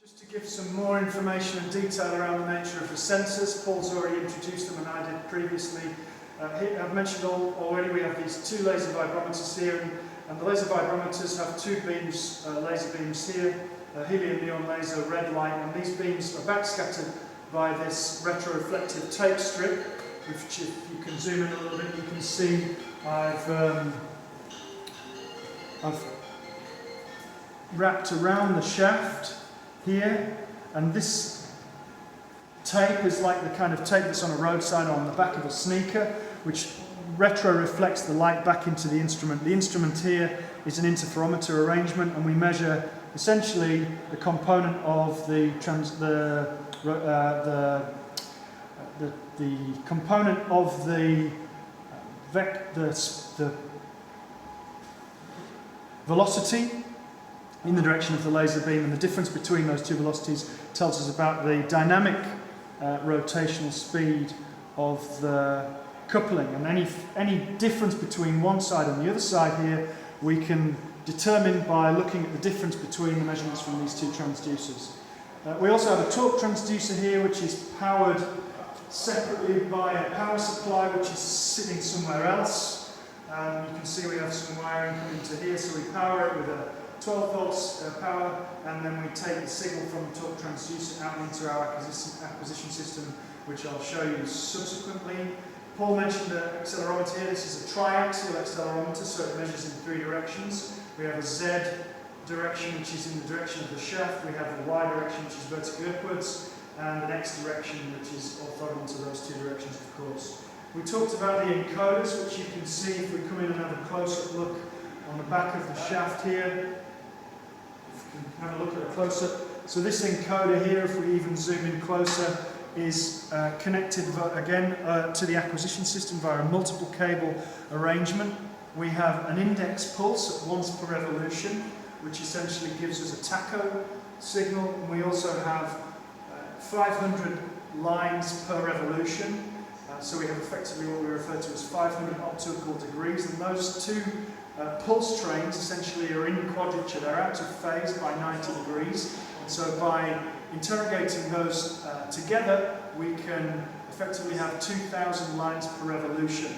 Just to give some more information and detail around the nature of the sensors, Paul's already introduced them and I did previously. I've mentioned already we have these two laser vibrometers here, and the laser vibrometers have two beams, laser beams here, helium neon laser, red light, and these beams are backscattered by this retroreflective tape strip, which if you can zoom in a little bit you can see I've wrapped around the shaft here, and this tape is like the kind of tape that's on a road sign or on the back of a sneaker, which retro-reflects the light back into the instrument. The instrument here is an interferometer arrangement, and we measure essentially the component of the component of the velocity in the direction of the laser beam, and the difference between those two velocities tells us about the dynamic rotational speed of the coupling, and any difference between one side and the other side here we can determine by looking at the difference between the measurements from these two transducers. We also have a torque transducer here, which is powered separately by a power supply which is sitting somewhere else. You can see we have some wiring coming to here, so we power it with a 12 volts power, and then we take the signal from the torque transducer out into our acquisition system, which I'll show you subsequently. Paul mentioned the accelerometer here. This is a triaxial accelerometer, so it measures in three directions. We have a Z direction, which is in the direction of the shaft. We have a Y direction, which is vertically upwards, and an X direction, which is orthogonal to those two directions, of course. We talked about the encoders, which you can see if we come in and have a close-up look on the back of the shaft here. If you can have a look at a close-up. So this encoder here, if we even zoom in closer, is connected again to the acquisition system via a multiple cable arrangement. We have an index pulse at once per revolution, which essentially gives us a tacho signal, and we also have 500 lines per revolution. So we have effectively what we refer to as 500 optical degrees, and those two pulse trains essentially are in quadrature. They're out of phase by 90 degrees, and so by interrogating those together we can effectively have 2,000 lines per revolution.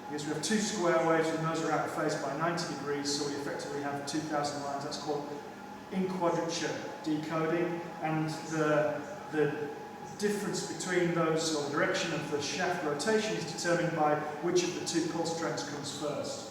Because we have two square waves and those are out of phase by 90 degrees, so we effectively have 2,000 lines. That's called in quadrature decoding, and the difference between those, or the direction of the shaft rotation, is determined by which of the two pulse trains comes first.